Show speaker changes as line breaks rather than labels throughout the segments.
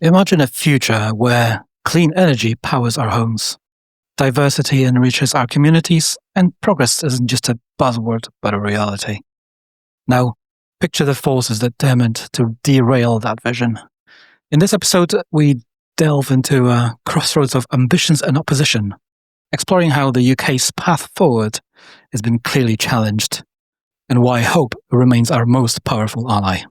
Imagine a future where clean energy powers our homes, diversity enriches our communities, and progress isn't just a buzzword but a reality. Now, picture the forces determined to derail that vision. In this episode, we delve into a crossroads of ambitions and opposition, exploring how the UK's path forward has been clearly challenged, and why hope remains our most powerful ally.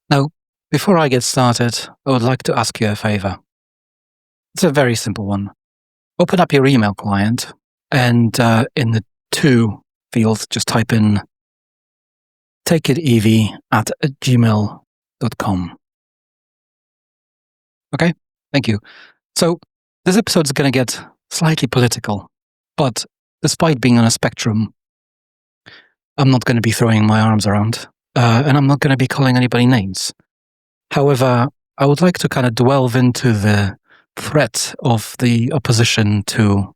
Now, before I get started, I would like to ask you a favor. It's a very simple one. Open up your email client and in the to field, just type in takeitev@gmail.com. Okay, thank you. So this episode is going to get slightly political, but despite being on a spectrum, I'm not going to be throwing my arms around and I'm not going to be calling anybody names. However, I would like to kind of delve into the threat of the opposition to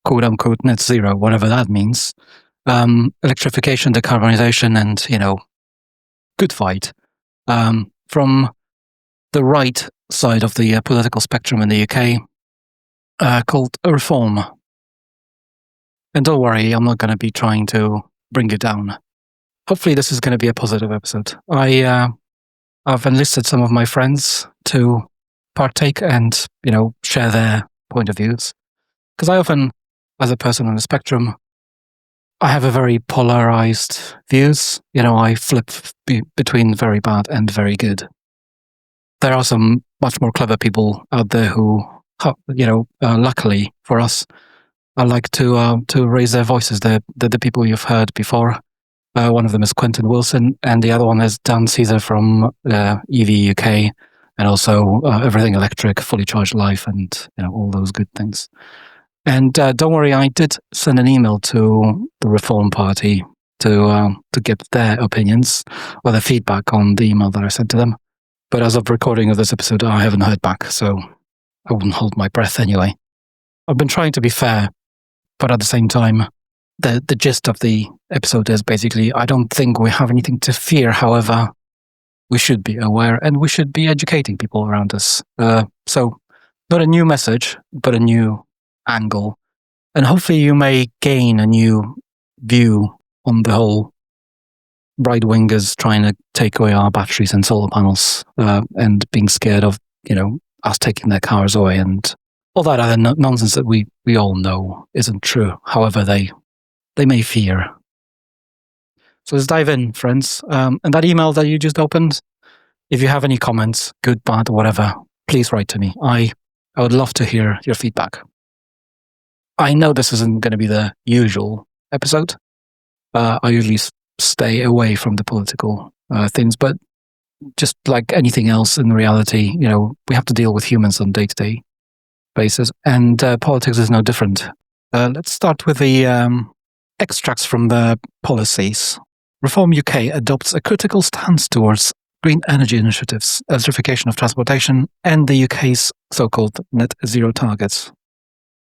quote-unquote net zero, whatever that means, electrification, decarbonization, and, good fight, from the right side of the political spectrum in the UK, called Reform. And don't worry, I'm not going to be trying to bring you down. Hopefully this is going to be a positive episode. I've enlisted some of my friends to partake and, share their point of views. Because I often, as a person on the spectrum, I have a very polarized views. I flip between very bad and very good. There are some much more clever people out there who, luckily for us, I like to raise their voices. They're the people you've heard before. One of them is Quentin and the other one is Dan Caesar from EV UK, and also Everything Electric, Fully Charged Life, and all those good things. And don't worry, I did send an email to the Reform Party to get their opinions or their feedback on the email that I sent to them. But as of recording of this episode, I haven't heard back, so I wouldn't hold my breath anyway. I've been trying to be fair, but at the same time, the gist of the episode is basically, I don't think we have anything to fear. However, we should be aware and we should be educating people around us. So not a new message, but a new angle. And hopefully you may gain a new view on the whole right-wingers trying to take away our batteries and solar panels, and being scared of, us taking their cars away and all that other nonsense that we all know isn't true. However, they may fear. So let's dive in, friends. And that email that you just opened, if you have any comments, good, bad, or whatever, please write to me. I would love to hear your feedback. I know this isn't going to be the usual episode. I usually stay away from the political things, but just like anything else in reality, we have to deal with humans on a day-to-day basis, and politics is no different. Let's start with the extracts from the policies. Reform UK adopts a critical stance towards green energy initiatives, electrification of transportation, and the UK's so-called net zero targets.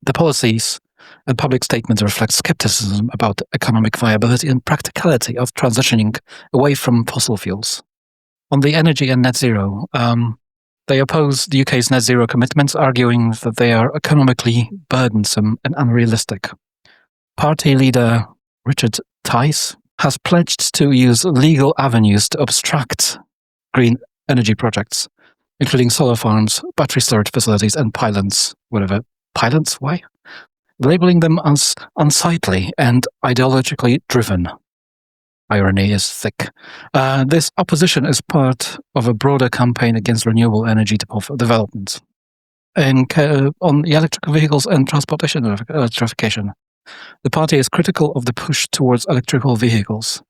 The policies and public statements reflect skepticism about economic viability and practicality of transitioning away from fossil fuels. On the energy and net zero, they oppose the UK's net zero commitments, arguing that they are economically burdensome and unrealistic. Party leader Richard Tice has pledged to use legal avenues to obstruct green energy projects, including solar farms, battery storage facilities, and pylons. Whatever. Pylons? Why? Labeling them as unsightly and ideologically driven. Irony is thick. This opposition is part of a broader campaign against renewable energy development and on electric vehicles and transportation electrification. The party is critical of the push towards electrical vehicles,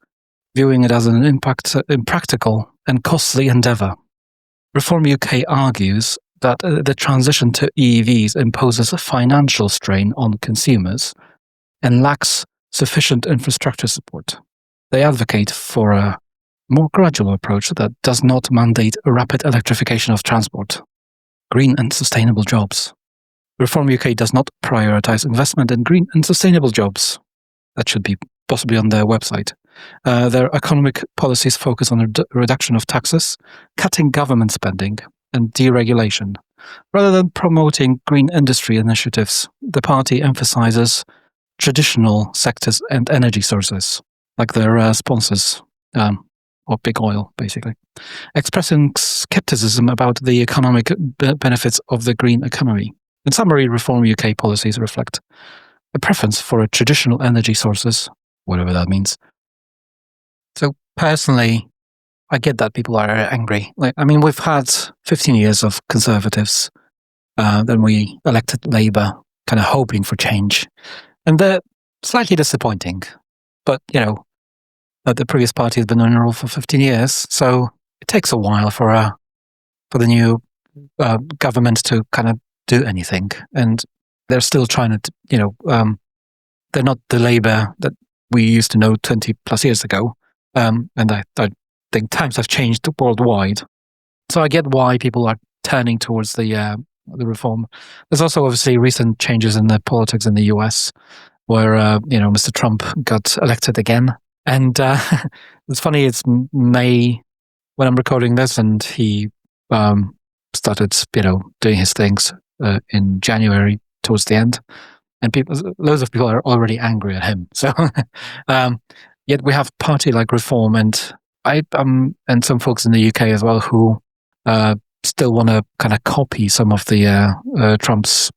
viewing it as an impractical and costly endeavour. Reform UK argues that the transition to EVs imposes a financial strain on consumers and lacks sufficient infrastructure support. They advocate for a more gradual approach that does not mandate a rapid electrification of transport. Green and sustainable jobs. Reform UK does not prioritise investment in green and sustainable jobs. That should be possibly on their website. Their economic policies focus on the reduction of taxes, cutting government spending, and deregulation. Rather than promoting green industry initiatives, the party emphasizes traditional sectors and energy sources, like their sponsors, or big oil, basically, expressing skepticism about the economic benefits of the green economy. In summary, Reform UK policies reflect a preference for traditional energy sources, whatever that means. So personally, I get that people are angry. We've had 15 years of Conservatives. Then we elected Labour, kind of hoping for change. And they're slightly disappointing. But, the previous party has been in rule for 15 years. So it takes a while for the new government to kind of do anything. And they're still trying to, they're not the Labour that we used to know 20 plus years ago. And I think times have changed worldwide. So I get why people are turning towards the reform. There's also obviously recent changes in the politics in the US where, Mr. Trump got elected again. And it's funny, it's May when I'm recording this, and he started, doing his things in January towards the end. And loads of people are already angry at him. So, yet we have party like Reform, and and some folks in the UK as well who still want to kind of copy some of the Trump's,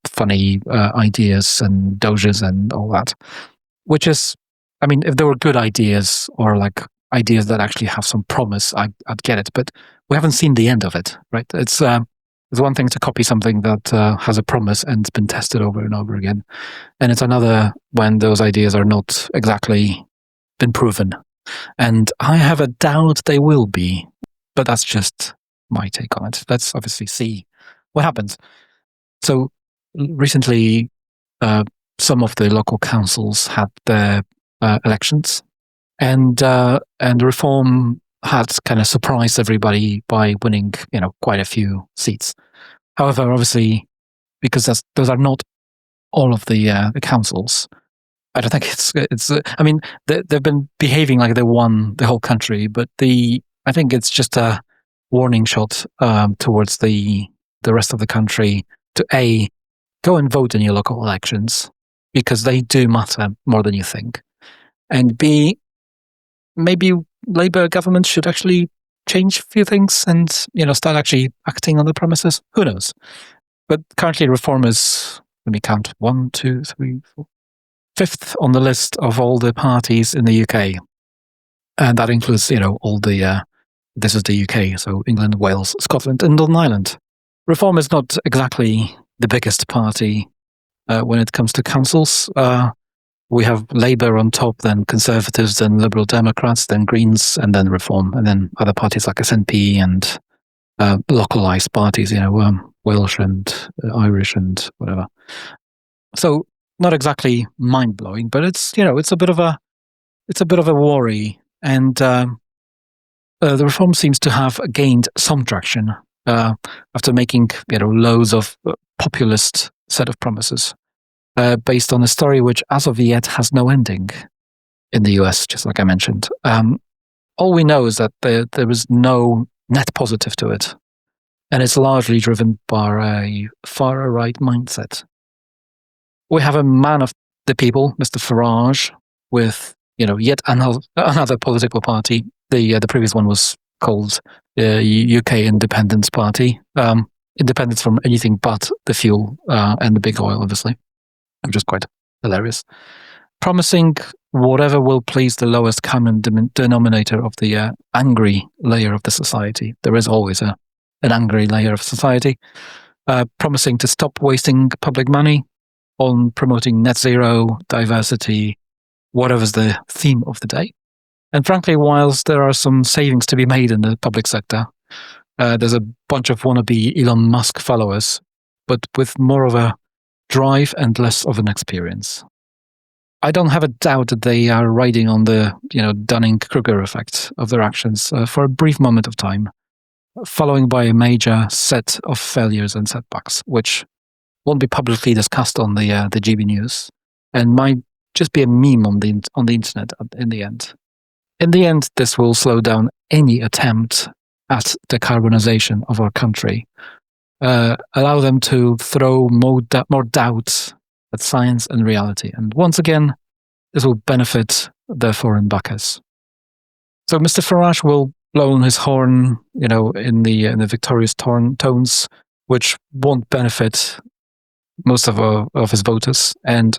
funny ideas and doges and all that. Which is, if there were good ideas or like ideas that actually have some promise, I'd get it. But we haven't seen the end of it, right? It's one thing to copy something that has a promise and it's been tested over and over again. And it's another when those ideas are not exactly been proven. And I have a doubt they will be, but that's just my take on it. Let's obviously see what happens. So recently, some of the local councils had their elections, and Reform had kind of surprised everybody by winning, quite a few seats. However, obviously, because those are not all of the councils, I don't think it's. They've been behaving like they won the whole country, but I think it's just a warning shot towards the rest of the country to go and vote in your local elections, because they do matter more than you think, and B, maybe Labour government should actually change a few things and start actually acting on the promises. Who knows? But currently, Reform is, let me count, 1, 2, 3, 4, 5th on the list of all the parties in the UK, and that includes all the. This is the UK, so England, Wales, Scotland, and Northern Ireland. Reform is not exactly the biggest party when it comes to councils. We have Labour on top, then Conservatives, then Liberal Democrats, then Greens, and then Reform, and then other parties like SNP and localised parties, Welsh and Irish and whatever. So not exactly mind blowing, but it's it's a bit of a worry, and the Reform seems to have gained some traction after making loads of populist set of promises. Based on a story which, as of yet, has no ending in the US, just like I mentioned. All we know is that there is no net positive to it, and it's largely driven by a far-right mindset. We have a man of the people, Mr. Farage, with yet another political party. The previous one was called UK Independence Party, independence from anything but the fuel and the big oil, obviously. Which is quite hilarious. Promising whatever will please the lowest common denominator of the angry layer of the society. There is always an angry layer of society. Promising to stop wasting public money on promoting net zero, diversity, whatever's the theme of the day. And frankly, whilst there are some savings to be made in the public sector, there's a bunch of wannabe Elon Musk followers, but with more of a drive and less of an experience. I don't have a doubt that they are riding on the Dunning-Kruger effect of their actions for a brief moment of time, following by a major set of failures and setbacks, which won't be publicly discussed on the GB News, and might just be a meme on the internet in the end. In the end, this will slow down any attempt at decarbonization of our country, allow them to throw more doubt at science and reality. And once again, this will benefit their foreign backers. So Mr. Farage will blow on his horn, in the victorious tones, which won't benefit most of his voters and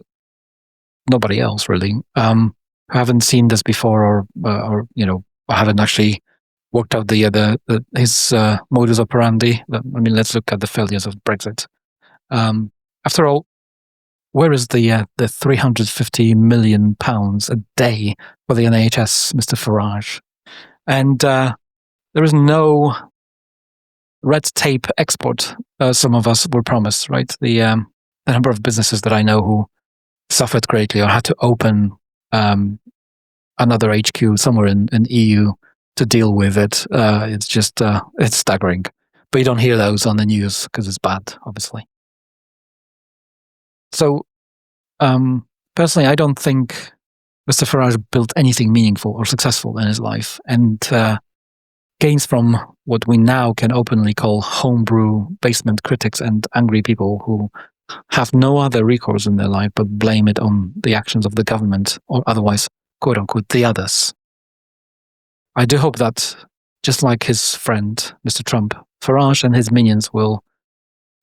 nobody else really. Who haven't seen this before, or haven't actually worked out his modus operandi. Let's look at the failures of Brexit. After all, where is the £350 million a day for the NHS, Mr. Farage? And there is no red tape export. Some of us were promised, right? The number of businesses that I know who suffered greatly or had to open another HQ somewhere in EU to deal with it. It's just it's staggering. But you don't hear those on the news because it's bad, obviously. So, personally, I don't think Mr. Farage built anything meaningful or successful in his life, and gains from what we now can openly call homebrew basement critics and angry people who have no other recourse in their life but blame it on the actions of the government or otherwise, quote unquote, the others. I do hope that, just like his friend, Mr. Trump, Farage and his minions will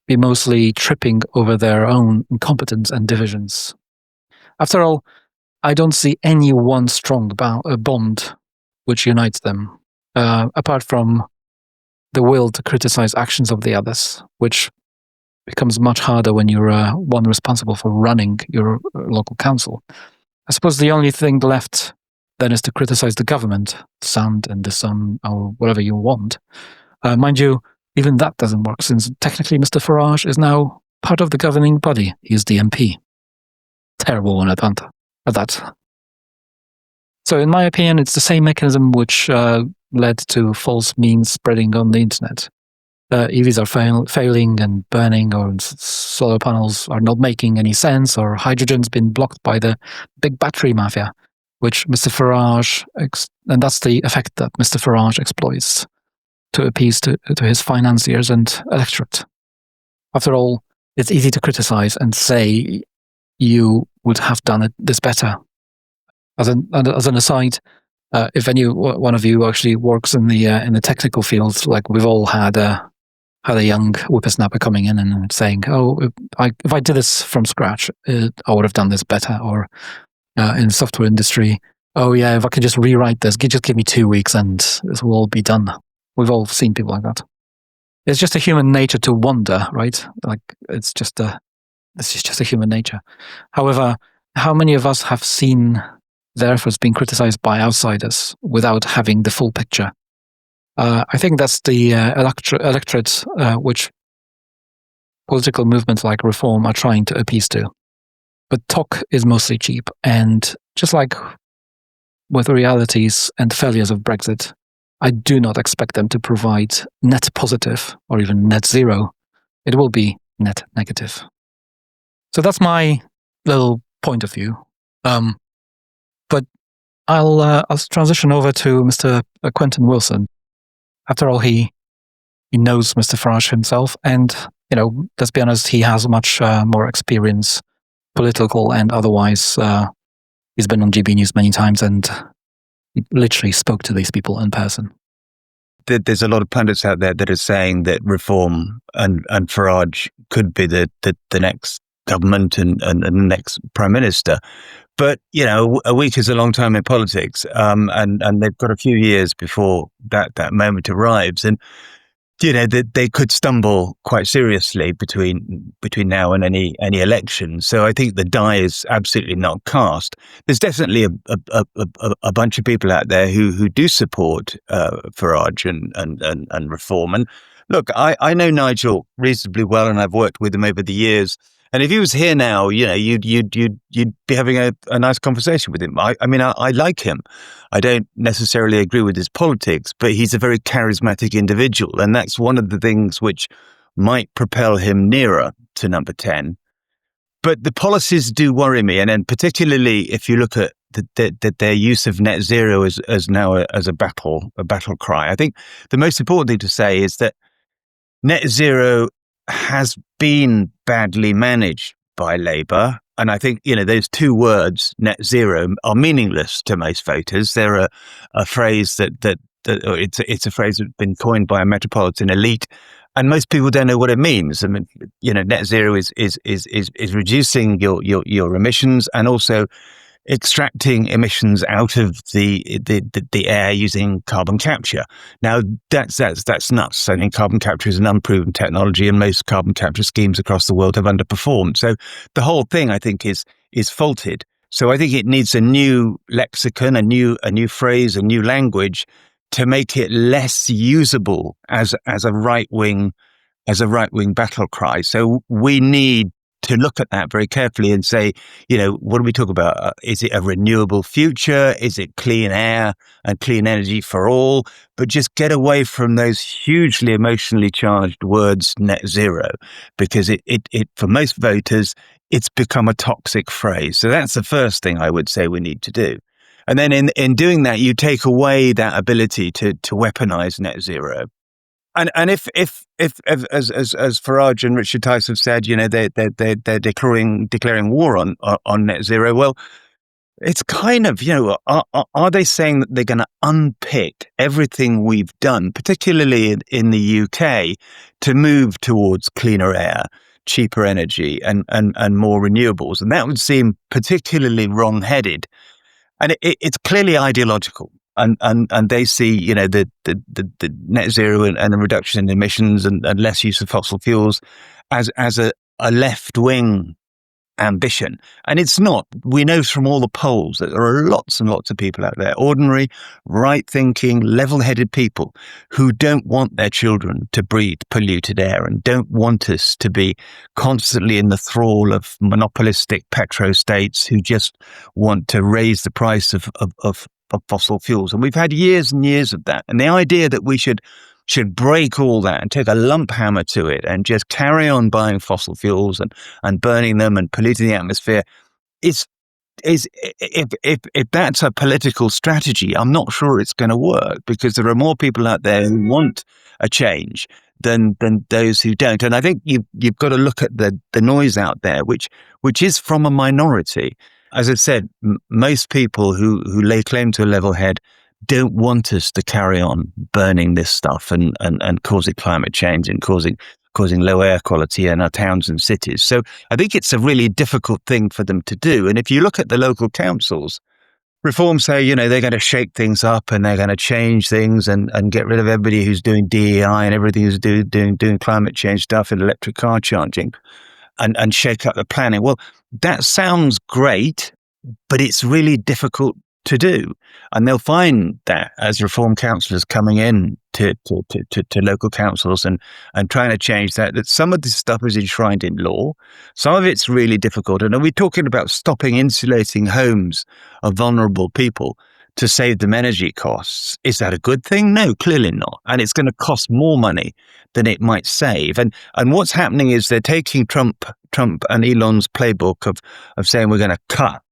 be mostly tripping over their own incompetence and divisions. After all, I don't see any one strong bond which unites them, apart from the will to criticize actions of the others, which becomes much harder when you're one responsible for running your local council. I suppose the only thing left then is to criticize the government, sound and the sun, or whatever you want. Mind you, even that doesn't work, since technically Mr. Farage is now part of the governing body. He's the MP. Terrible one at that. So in my opinion, it's the same mechanism which led to false memes spreading on the internet. EVs are failing and burning, or solar panels are not making any sense, or hydrogen's been blocked by the big battery mafia, which Mr. Farage, and that's the effect that Mr. Farage exploits to appease to his financiers and electorate. After all, it's easy to criticize and say you would have done this better. As an aside, if any one of you actually works in the technical fields, like we've all had a young whippersnapper coming in and saying, "Oh, if I did this from scratch, I would have done this better." Or in the software industry, "Oh yeah, if I could just rewrite this, just give me 2 weeks and this will all be done." We've all seen people like that. It's just a human nature to wonder, right? Like it's just a human nature. However, how many of us have seen their efforts being criticized by outsiders without having the full picture? I think that's the electorate which political movements like Reform are trying to appease to. But talk is mostly cheap, and just like with the realities and failures of Brexit, I do not expect them to provide net positive or even net zero. It will be net negative. So that's my little point of view. But I'll transition over to Mr. Quentin Wilson. After all, he knows Mr. Farage himself, and let's be honest, he has much more experience, political and otherwise. He's been on GB News many times, and he literally spoke to these people in person.
There's a lot of pundits out there that are saying that Reform and Farage could be the next government and the next prime minister. But, a week is a long time in politics, and they've got a few years before that moment arrives. And, they could stumble quite seriously between now and any election. So I think the die is absolutely not cast. There's definitely a bunch of people out there who do support Farage and Reform. And look, I know Nigel reasonably well, and I've worked with him over the years. And if he was here now, you'd be having a nice conversation with him. I like him. I don't necessarily agree with his politics, but he's a very charismatic individual. And that's one of the things which might propel him nearer to number 10. But the policies do worry me, and then particularly if you look at their use of net zero as now as a battle cry. I think the most important thing to say is that net zero has been badly managed by Labour. And I think, those two words, net zero, are meaningless to most voters. They're a phrase it's a phrase that's been coined by a metropolitan elite, and most people don't know what it means. I mean, net zero is reducing your emissions and also extracting emissions out of the air using carbon capture. Now that's nuts. I think carbon capture is an unproven technology, and most carbon capture schemes across the world have underperformed. So the whole thing, I think, is faulted. So I think it needs a new lexicon, a new phrase, a new language to make it less usable as a right wing battle cry. So we need to look at that very carefully and say, what do we talk about? Is it a renewable future? Is it clean air and clean energy for all? But just get away from those hugely emotionally charged words, net zero, because it for most voters, it's become a toxic phrase. So that's the first thing I would say we need to do. And then in doing that, you take away that ability to weaponize net zero. And if as Farage and Richard Tice have said, they're declaring war on net zero. Well, it's kind of, are they saying that they're going to unpick everything we've done, particularly in the UK, to move towards cleaner air, cheaper energy, and more renewables? And that would seem particularly wrong-headed. And it's clearly ideological. And they see, the net zero and a reduction in emissions and less use of fossil fuels as a left wing ambition. And it's not. We know from all the polls that there are lots and lots of people out there, ordinary, right thinking, level headed people who don't want their children to breathe polluted air and don't want us to be constantly in the thrall of monopolistic petrostates who just want to raise the price of fossil fuels. And we've had years and years of that. And the idea that we should break all that and take a lump hammer to it and just carry on buying fossil fuels and burning them and polluting the atmosphere is if that's a political strategy, I'm not sure it's going to work, because there are more people out there who want a change than those who don't. And I think you've got to look at the noise out there, which is from a minority. As I said, most people who lay claim to a level head don't want us to carry on burning this stuff and causing climate change and causing low air quality in our towns and cities. So I think it's a really difficult thing for them to do. And if you look at the local councils, Reform say, they're going to shake things up and they're going to change things and get rid of everybody who's doing DEI and everything who's doing climate change stuff and electric car charging and shake up the planning. Well, that sounds great, but it's really difficult to do. And they'll find that as Reform councillors coming in to local councils and trying to change that some of this stuff is enshrined in law. Some of it's really difficult. And are we talking about stopping insulating homes of vulnerable people to save them energy costs? Is that a good thing? No, clearly not. And it's going to cost more money than it might save. And what's happening is they're taking Trump and Elon's playbook of saying we're going to cut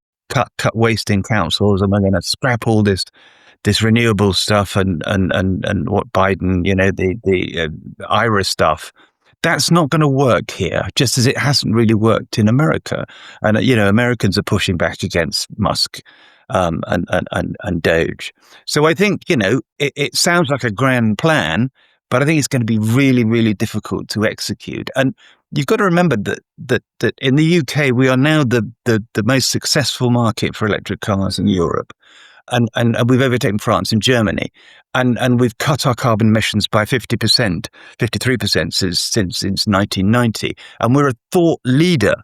waste in councils and we're going to scrap all this renewable stuff and what Biden, the IRA stuff. That's not going to work here, just as it hasn't really worked in America. And, Americans are pushing back against Musk and Doge. So I think, it sounds like a grand plan, but I think it's going to be really, really difficult to execute. And you've got to remember that in the UK, we are now the most successful market for electric cars in Europe. And we've overtaken France and Germany. And we've cut our carbon emissions by 50%, 53% since 1990. And we're a thought leader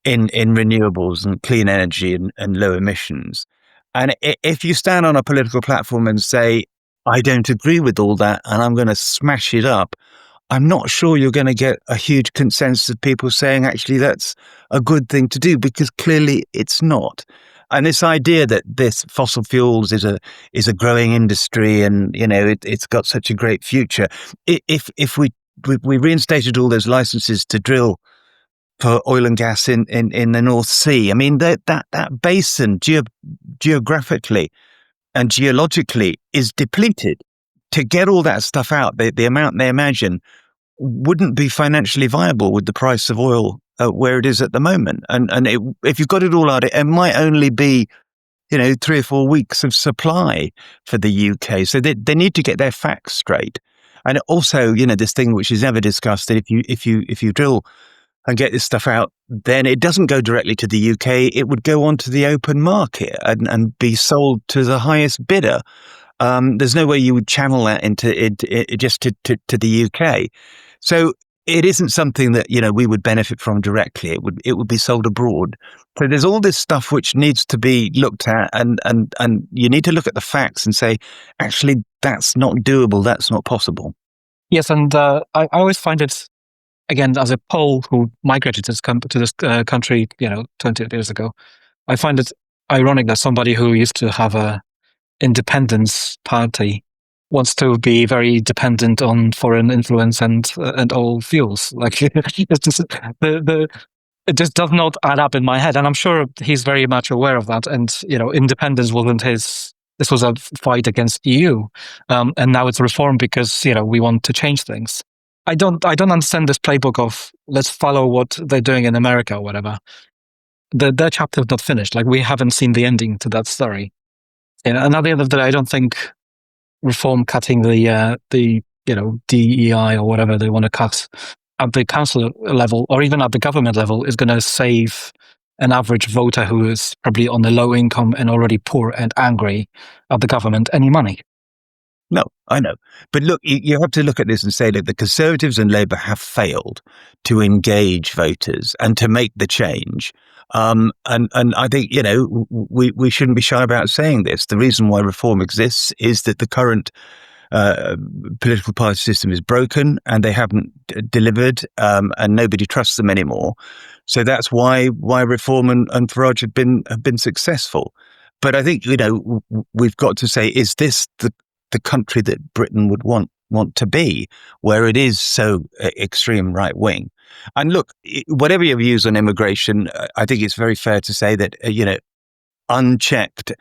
in renewables and clean energy and low emissions. And if you stand on a political platform and say, I don't agree with all that and I'm going to smash it up, I'm not sure you're going to get a huge consensus of people saying, actually, that's a good thing to do, because clearly it's not. And this idea that this fossil fuels is a growing industry and, it's got such a great future. If we reinstated all those licenses to drill for oil and gas in the North Sea. I mean, that basin geographically and geologically is depleted. To get all that stuff out, the amount they imagine wouldn't be financially viable with the price of oil where it is at the moment. If you've got it all out, it might only be 3 or 4 weeks of supply for the UK. So they need to get their facts straight. And also, this thing which is never discussed, that if you drill and get this stuff out, then it doesn't go directly to the UK. It would go onto the open market and be sold to the highest bidder. There's no way you would channel that into it just to the UK. So it isn't something that we would benefit from directly. It would be sold abroad. So there's all this stuff which needs to be looked at, and you need to look at the facts and say, actually, that's not doable. That's not possible.
Yes, and I always find it, again, as a Pole who migrated to this country, 20 years ago, I find it ironic that somebody who used to have a independence party wants to be very dependent on foreign influence and oil fuels. Like it's just it just does not add up in my head, and I'm sure he's very much aware of that. And independence wasn't his. This was a fight against EU, and now it's reform because we want to change things. I don't understand this playbook of let's follow what they're doing in America or whatever. Their chapter's not finished. Like, we haven't seen the ending to that story. And at the end of the day, I don't think reform cutting the DEI or whatever they want to cut at the council level or even at the government level is going to save an average voter who is probably on a low income and already poor and angry at the government any money.
No, I know. But look, you have to look at this and say that the Conservatives and Labour have failed to engage voters and to make the change. And I think, we shouldn't be shy about saying this. The reason why reform exists is that the current political party system is broken and they haven't delivered, and nobody trusts them anymore. So that's why reform and Farage have been successful. But I think, we've got to say, is this the country that Britain would want to be, where it is so extreme right wing? And look, whatever your views on immigration, I think it's very fair to say that unchecked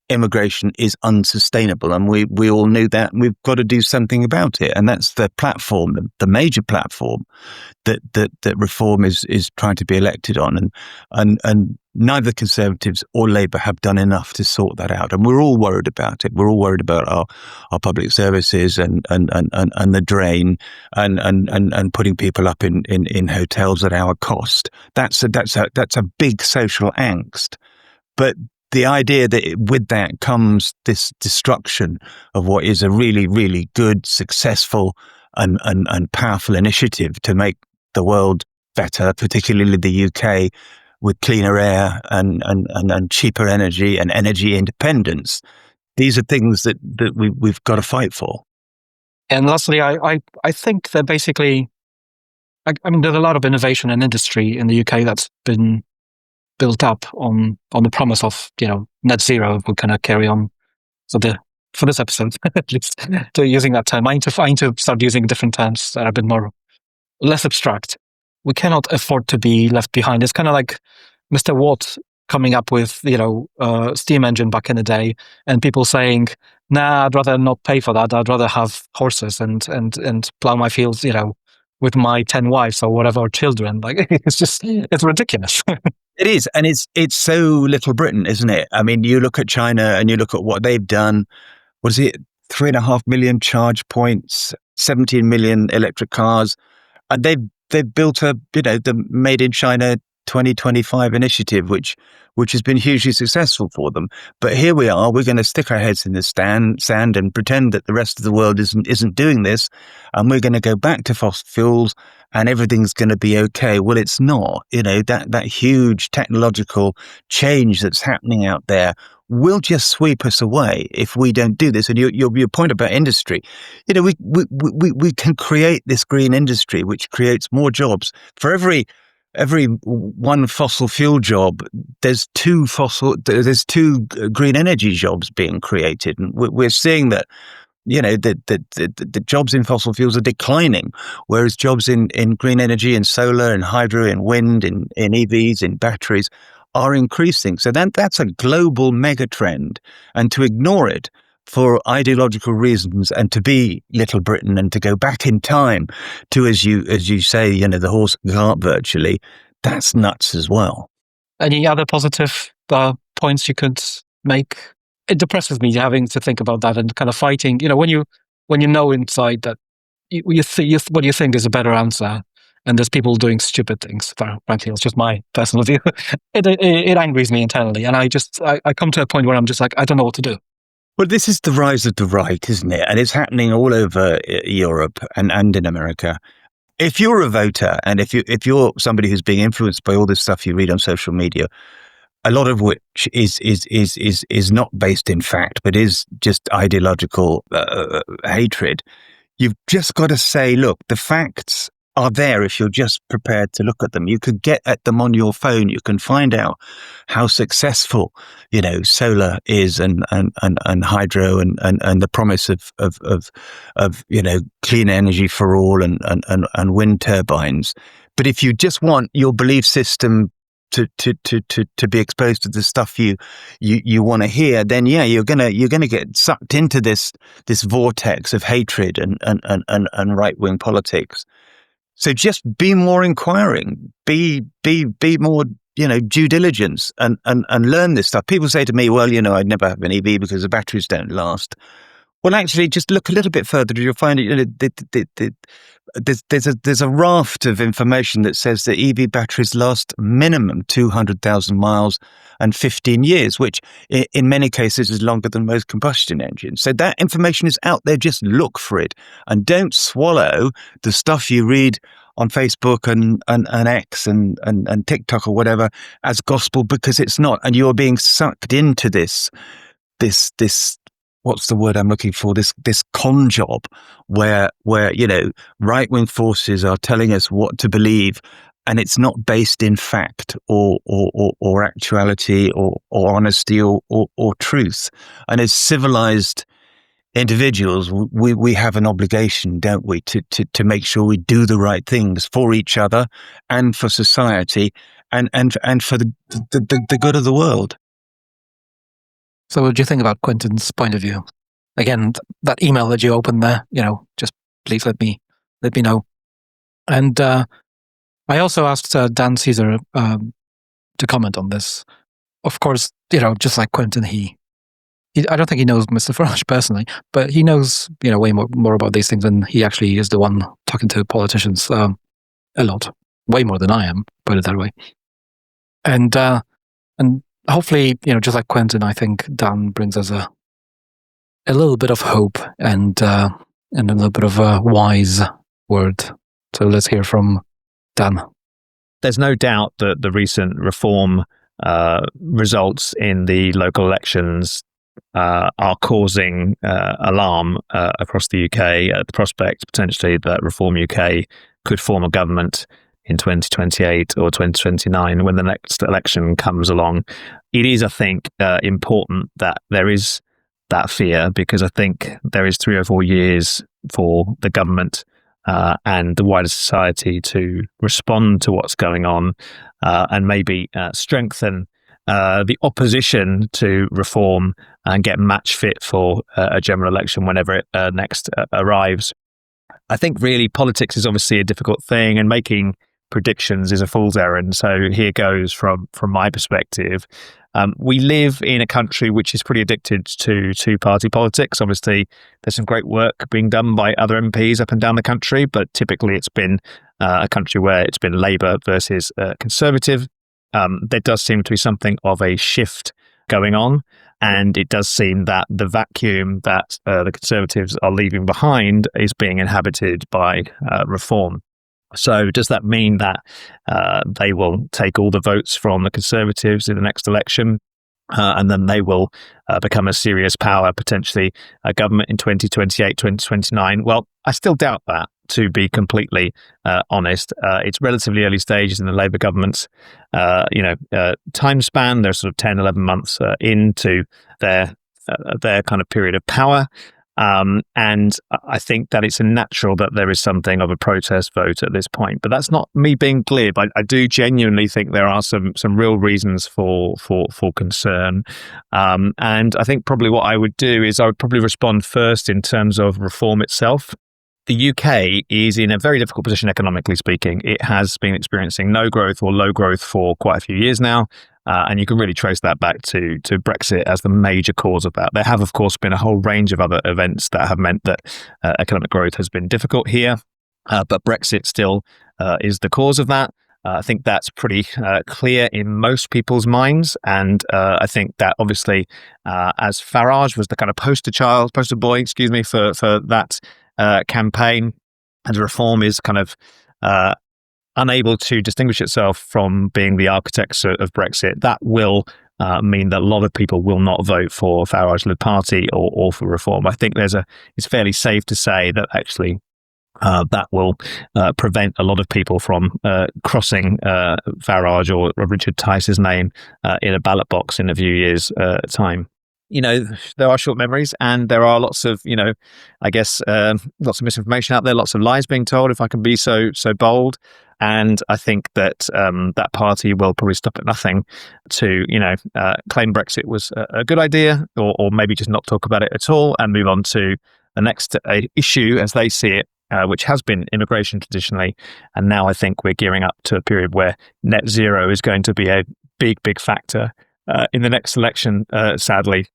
immigration is unsustainable, and we all knew that, and we've got to do something about it. And that's the platform, the major platform that reform is trying to be elected on, and neither Conservatives or Labour have done enough to sort that out. And we're all worried about it. We're all worried about our public services and the drain and putting people up in hotels at our cost. That's a big social angst. But the idea that with that comes this destruction of what is a really, really good, successful and powerful initiative to make the world better, particularly the UK, with cleaner air and cheaper energy and energy independence. These are things that we've got to fight for.
And lastly, I think that basically, I mean, there's a lot of innovation in industry in the UK that's been built up on the promise of net zero if we're going to carry on. So for this episode, at least, to using that term, I need to start using different terms that are a bit less abstract. We cannot afford to be left behind. It's kind of like Mr. Watt coming up with steam engine back in the day, and people saying, "Nah, I'd rather not pay for that. I'd rather have horses and plow my fields, with my 10 wives or whatever, or children." Like, it's ridiculous.
It is, and it's so Little Britain, isn't it? I mean, you look at China and you look at what they've done. What is it? 3.5 million charge points, 17 million electric cars, and they've built the Made in China 2025 initiative, which has been hugely successful for them. But here we are, we're going to stick our heads in the sand and pretend that the rest of the world isn't doing this, and we're going to go back to fossil fuels and everything's going to be okay. Well, it's not. That huge technological change that's happening out there will just sweep us away if we don't do this. And your point about industry, we can create this green industry which creates more jobs. For every one fossil fuel job, there's two green energy jobs being created, and we're seeing that the jobs in fossil fuels are declining, whereas jobs in green energy and solar and hydro and wind in EVs, in batteries are increasing. So that's a global mega trend, and to ignore it for ideological reasons and to be Little Britain and to go back in time to, as you say, the horse and cart virtually, that's nuts as well.
Any other positive points you could make? It depresses me having to think about that and kind of fighting. When you know inside that what you think is a better answer, and there's people doing stupid things. Frankly, it's just my personal view. It angers me internally, and I come to a point where I'm just like, I don't know what to do.
Well, this is the rise of the right, isn't it? And it's happening all over Europe and in America. If you're a voter and if you're somebody who's being influenced by all this stuff you read on social media, a lot of which is not based in fact, but is just ideological hatred, you've just got to say, look, the facts are there if you're just prepared to look at them. You can get at them on your phone. You can find out how successful, solar is and hydro and the promise of clean energy for all and wind turbines. But if you just want your belief system to be exposed to the stuff you want to hear, then you're gonna get sucked into this vortex of hatred and right wing politics. So just be more inquiring, be more due diligence and learn this stuff. People say to me, well, I'd never have an EV because the batteries don't last. Well, actually, just look a little bit further, you'll find there's a raft of information that says that EV batteries last minimum 200,000 miles and 15 years, which in many cases is longer than most combustion engines. So that information is out there. Just look for it and don't swallow the stuff you read on Facebook and X and TikTok or whatever as gospel, because it's not. And you're being sucked into this what's the word I'm looking for? This con job where right-wing forces are telling us what to believe, and it's not based in fact or actuality or honesty or truth. And as civilized individuals, we have an obligation, don't we, to make sure we do the right things for each other and for society and for the good of the world.
So what do you think about Quentin's point of view? Again, that email that you opened there, just please let me know. And I also asked Dan Caesar to comment on this. Of course, just like Quentin, he I don't think he knows Mr. Farage personally, but he knows way more about these things, and he actually is the one talking to politicians a lot, way more than I am, put it that way. And hopefully, just like Quentin, I think Dan brings us a little bit of hope and a little bit of a wise word. So let's hear from Dan.
There's no doubt that the recent reform results in the local elections are causing alarm across the UK at the prospect potentially that Reform UK could form a government in 2028 or 2029 when the next election comes along. It is, I think, important that there is that fear, because I think there is 3 or 4 years for the government and the wider society to respond to what's going on and maybe strengthen the opposition to reform and get match fit for a general election whenever it next arrives. I think really politics is obviously a difficult thing, and making predictions is a fool's errand. So here goes from my perspective. We live in a country which is pretty addicted to two-party politics. Obviously, there's some great work being done by other MPs up and down the country, but typically it's been a country where it's been Labour versus Conservative. There does seem to be something of a shift going on, and it does seem that the vacuum that the Conservatives are leaving behind is being inhabited by Reform. So does that mean that they will take all the votes from the Conservatives in the next election and then they will become a serious power, potentially a government in 2028, 2029? Well, I still doubt that, to be completely honest. It's relatively early stages in the Labour government's time span. They're sort of 10, 11 months into their kind of period of power. And I think that it's natural that there is something of a protest vote at this point. But that's not me being glib. I do genuinely think there are some real reasons for concern. And I think probably what I would do is I would probably respond first in terms of reform itself. The UK is in a very difficult position economically speaking. It has been experiencing no growth or low growth for quite a few years now. And you can really trace that back to Brexit as the major cause of that. There have, of course, been a whole range of other events that have meant that economic growth has been difficult here. But Brexit still is the cause of that. I think that's pretty clear in most people's minds. And I think that obviously, as Farage was the kind of poster boy, for that campaign, and Reform is kind of unable to distinguish itself from being the architects of Brexit, that will mean that a lot of people will not vote for Farage-led party or for Reform. I think it's fairly safe to say that actually that will prevent a lot of people from crossing Farage or Richard Tice's name in a ballot box in a few years' time. There are short memories and there are lots of, lots of misinformation out there, lots of lies being told, if I can be so bold. And I think that that party will probably stop at nothing to, claim Brexit was a good idea or maybe just not talk about it at all and move on to the next issue as they see it, which has been immigration traditionally. And now I think we're gearing up to a period where net zero is going to be a big, big factor in the next election, sadly.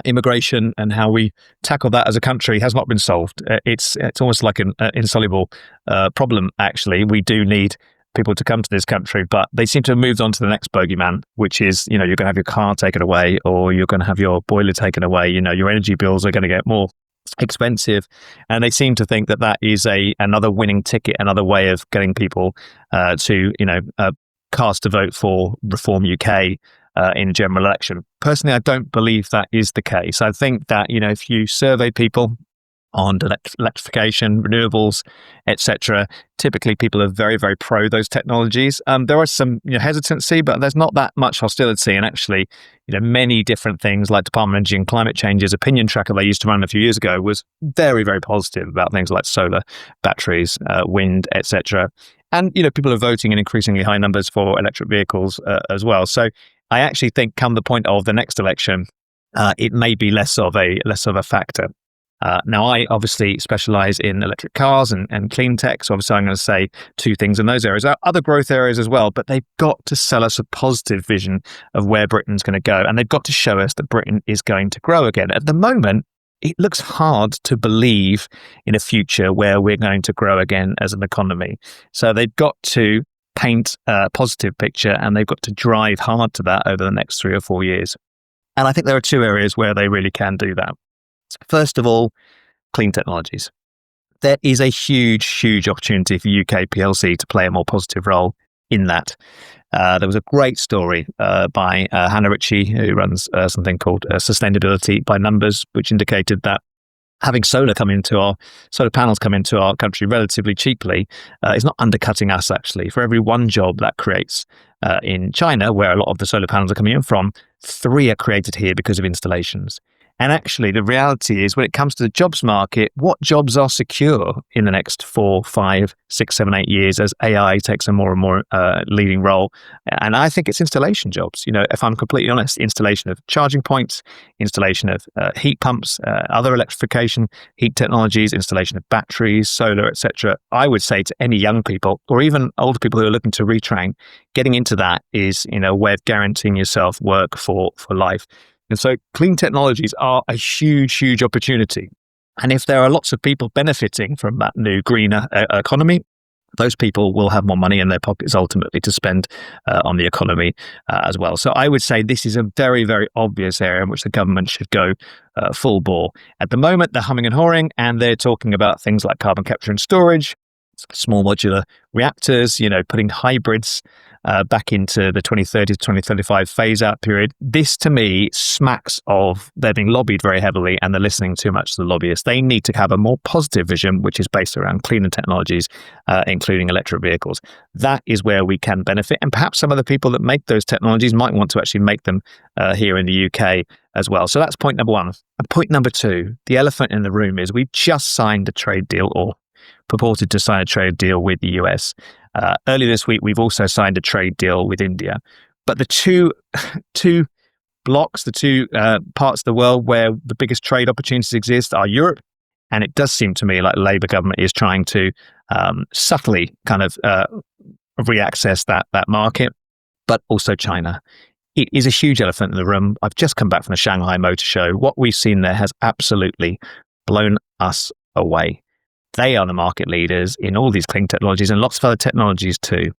Immigration and how we tackle that as a country has not been solved. It's almost like an insoluble problem, actually. We do need people to come to this country, but they seem to have moved on to the next bogeyman, which is, you're going to have your car taken away or you're going to have your boiler taken away. Your energy bills are going to get more expensive. And they seem to think that is another winning ticket, another way of getting people to, cast a vote for Reform UK in a general election. Personally, I don't believe that is the case. I think that, if you survey people on electrification, renewables, etc., typically people are very, very pro those technologies. There are some hesitancy, but there's not that much hostility. And actually, many different things like Department of Energy and Climate Change's opinion tracker they used to run a few years ago was very, very positive about things like solar, batteries, wind, etc. And, people are voting in increasingly high numbers for electric vehicles as well. So I actually think come the point of the next election, it may be less of a factor. Now, I obviously specialize in electric cars and clean tech. So obviously I'm going to say two things in those areas. There are other growth areas as well, but they've got to sell us a positive vision of where Britain's going to go. And they've got to show us that Britain is going to grow again. At the moment, it looks hard to believe in a future where we're going to grow again as an economy. So they've got to paint a positive picture and they've got to drive hard to that over the next 3 or 4 years. And I think there are two areas where they really can do that. First of all, clean technologies. There is a huge, huge opportunity for UK PLC to play a more positive role in that. There was a great story by Hannah Ritchie, who runs something called Sustainability by Numbers, which indicated that having solar panels come into our country relatively cheaply is not undercutting us, actually. For every one job that creates in China, where a lot of the solar panels are coming in from, 3 are created here because of installations. And actually, the reality is when it comes to the jobs market, what jobs are secure in the next 4, 5, 6, 7, 8 years as AI takes a more and more leading role? And I think it's installation jobs. If I'm completely honest, installation of charging points, installation of heat pumps, other electrification, heat technologies, installation of batteries, solar, etc. I would say to any young people or even older people who are looking to retrain, getting into that is a way of guaranteeing yourself work for life. And so clean technologies are a huge, huge opportunity. And if there are lots of people benefiting from that new greener economy, those people will have more money in their pockets ultimately to spend on the economy as well. So I would say this is a very, very obvious area in which the government should go full bore. At the moment, they're humming and hawing and they're talking about things like carbon capture and storage. small modular reactors, putting hybrids back into the 2030 to 2035 phase out period. This to me smacks of they're being lobbied very heavily and they're listening too much to the lobbyists. They need to have a more positive vision, which is based around cleaner technologies, including electric vehicles. That is where we can benefit. And perhaps some of the people that make those technologies might want to actually make them here in the UK as well. So that's point number one. And point number two, the elephant in the room is we just signed a trade deal, or purported to sign a trade deal with the US. Earlier this week, we've also signed a trade deal with India. But the two blocks, the two parts of the world where the biggest trade opportunities exist are Europe. And it does seem to me like the Labour government is trying to subtly kind of reaccess that market, but also China. It is a huge elephant in the room. I've just come back from the Shanghai Motor Show. What we've seen there has absolutely blown us away. They are the market leaders in all these clean technologies and lots of other technologies too.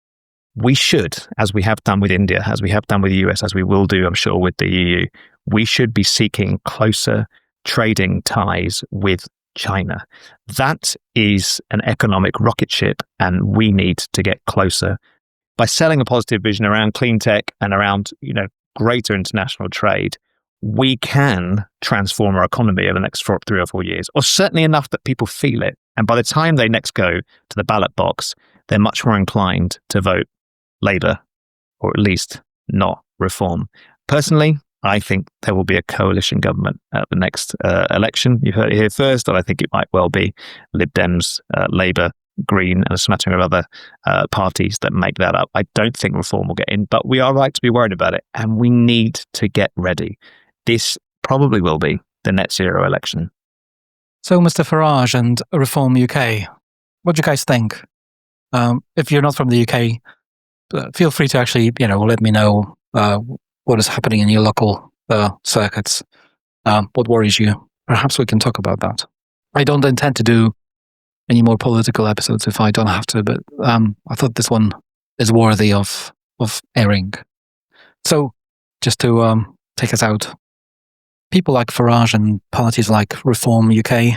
We should, as we have done with India, as we have done with the US, as we will do, I'm sure, with the EU, we should be seeking closer trading ties with China. That is an economic rocket ship, and we need to get closer. By selling a positive vision around clean tech and around, greater international trade, we can transform our economy over the next 3 or 4 years, or certainly enough that people feel it. And by the time they next go to the ballot box, they're much more inclined to vote Labour, or at least not Reform. Personally, I think there will be a coalition government at the next election. You heard it here first, and I think it might well be Lib Dems, Labour, Green, and a smattering of other parties that make that up. I don't think Reform will get in, but we are right to be worried about it, and we need to get ready. This probably will be the net zero election.
So, Mr. Farage and Reform UK, what do you guys think? If you're not from the UK, feel free to actually, let me know what is happening in your local circuits. What worries you? Perhaps we can talk about that. I don't intend to do any more political episodes if I don't have to, but I thought this one is worthy of airing. So, just to take us out, people like Farage and parties like Reform UK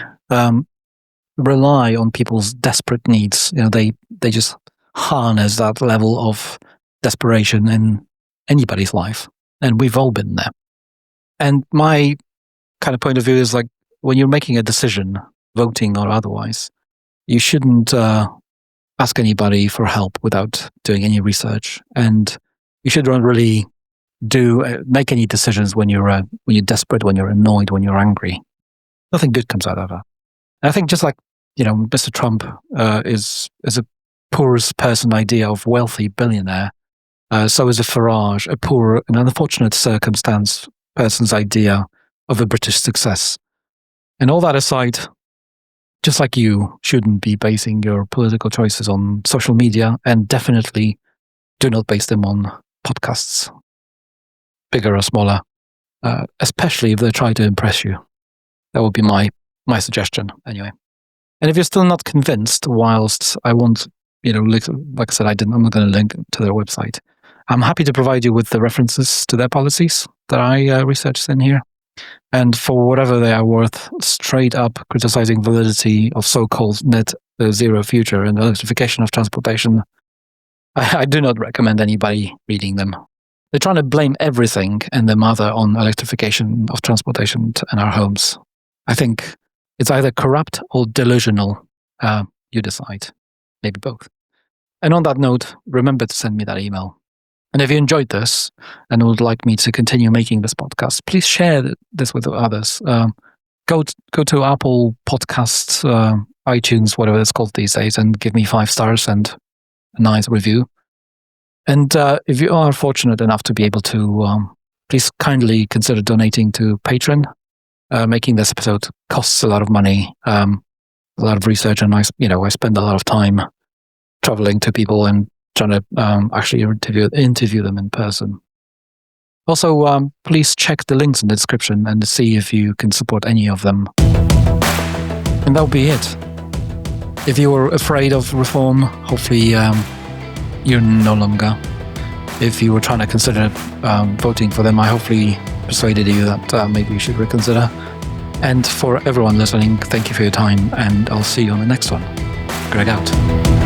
rely on people's desperate needs. They just harness that level of desperation in anybody's life, and we've all been there. And my kind of point of view is like, when you're making a decision, voting or otherwise, you shouldn't ask anybody for help without doing any research, and you shouldn't really make any decisions when you're desperate, when you're annoyed, when you're angry. Nothing good comes out of that. And I think just like Mr. Trump is a poorest person idea of wealthy billionaire, so is a Farage, a poor and unfortunate circumstance person's idea of a British success. And all that aside, just like you shouldn't be basing your political choices on social media, and definitely do not base them on podcasts, bigger or smaller, especially if they try to impress you. That would be my suggestion anyway. And if you're still not convinced, whilst I won't, like I said, I'm not going to link to their website, I'm happy to provide you with the references to their policies that I researched in here. And for whatever they are worth, straight up criticizing validity of so-called net zero future and electrification of transportation, I do not recommend anybody reading them. They're trying to blame everything and their mother on electrification of transportation and our homes. I think it's either corrupt or delusional. You decide. Maybe both. And on that note, remember to send me that email. And if you enjoyed this and would like me to continue making this podcast, please share this with others. Go to Apple Podcasts, iTunes, whatever it's called these days, and give me 5 stars and a nice review. And if you are fortunate enough to be able to, please kindly consider donating to Patreon. Making this episode costs a lot of money, a lot of research, and I spend a lot of time traveling to people and trying to actually interview them in person. Also, please check the links in the description and see if you can support any of them. And that'll be it. If you were afraid of reform, hopefully you're no longer. If you were trying to consider voting for them, I hopefully persuaded you that maybe you should reconsider. And for everyone listening, thank you for your time, and I'll see you on the next one. Greg out.